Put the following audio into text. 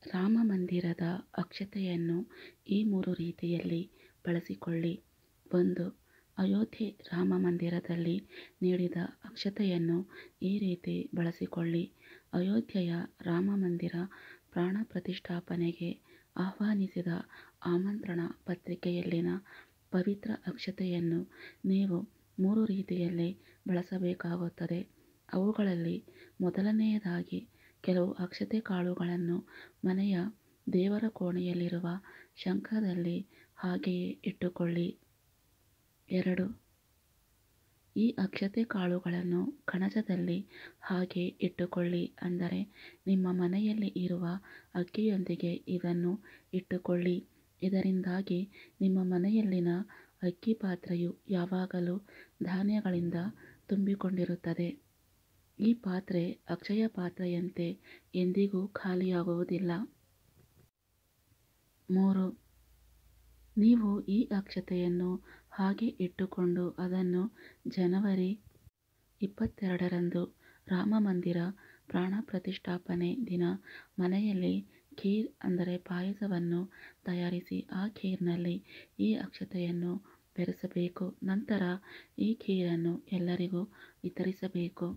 ರಾಮ ಮಂದಿರದ ಅಕ್ಷತೆಯನ್ನು ಈ 3 ರೀತಿಯಲ್ಲಿ ಬಳಸಿಕೊಳ್ಳಿ. 1. ಅಯೋಧ್ಯೆ ರಾಮ ಮಂದಿರದಲ್ಲಿ ನೀಡಿದ ಅಕ್ಷತೆಯನ್ನು ಈ ರೀತಿ ಬಳಸಿಕೊಳ್ಳಿ. ಅಯೋಧ್ಯೆಯ ರಾಮ ಮಂದಿರ ಪ್ರಾಣ ಪ್ರತಿಷ್ಠಾಪನೆಗೆ ಆಹ್ವಾನಿಸಿದ ಆಮಂತ್ರಣ ಪತ್ರಿಕೆಯಲ್ಲಿನ ಪವಿತ್ರ ಅಕ್ಷತೆಯನ್ನು ನೀವು 3 ರೀತಿಯಲ್ಲಿ ಬಳಸಬೇಕಾಗುತ್ತದೆ. ಅವುಗಳಲ್ಲಿ ಮೊದಲನೆಯದಾಗಿ ಕೆಲವು ಅಕ್ಷತೆ ಕಾಳುಗಳನ್ನು ಮನೆಯ ದೇವರ ಕೋಣೆಯಲ್ಲಿರುವ ಶಂಖದಲ್ಲಿ ಹಾಗೆಯೇ ಇಟ್ಟುಕೊಳ್ಳಿ. 2. ಈ ಅಕ್ಷತೆ ಕಾಳುಗಳನ್ನು ಕಣಜದಲ್ಲಿ ಹಾಗೆ ಇಟ್ಟುಕೊಳ್ಳಿ. ಅಂದರೆ ನಿಮ್ಮ ಮನೆಯಲ್ಲಿ ಇರುವ ಅಕ್ಕಿಯೊಂದಿಗೆ ಇದನ್ನು ಇಟ್ಟುಕೊಳ್ಳಿ. ಇದರಿಂದಾಗಿ ನಿಮ್ಮ ಮನೆಯಲ್ಲಿನ ಅಕ್ಕಿ ಪಾತ್ರೆಯು ಯಾವಾಗಲೂ ಧಾನ್ಯಗಳಿಂದ ತುಂಬಿಕೊಂಡಿರುತ್ತದೆ. ಈ ಪಾತ್ರೆ ಅಕ್ಷಯ ಪಾತ್ರೆಯಂತೆ ಎಂದಿಗೂ ಖಾಲಿಯಾಗುವುದಿಲ್ಲ. 3. ನೀವು ಈ ಅಕ್ಷತೆಯನ್ನು ಹಾಗೆ ಇಟ್ಟುಕೊಂಡು ಅದನ್ನು ಜನವರಿ 22ರಂದು ರಾಮ ಮಂದಿರ ಪ್ರಾಣ ಪ್ರತಿಷ್ಠಾಪನೆ ದಿನ ಮನೆಯಲ್ಲಿ ಖೀರ್ ಅಂದರೆ ಪಾಯಸವನ್ನು ತಯಾರಿಸಿ ಆ ಖೀರ್ನಲ್ಲಿ ಈ ಅಕ್ಷತೆಯನ್ನು ಬೆರೆಸಬೇಕು. ನಂತರ ಈ ಖೀರನ್ನು ಎಲ್ಲರಿಗೂ ವಿತರಿಸಬೇಕು.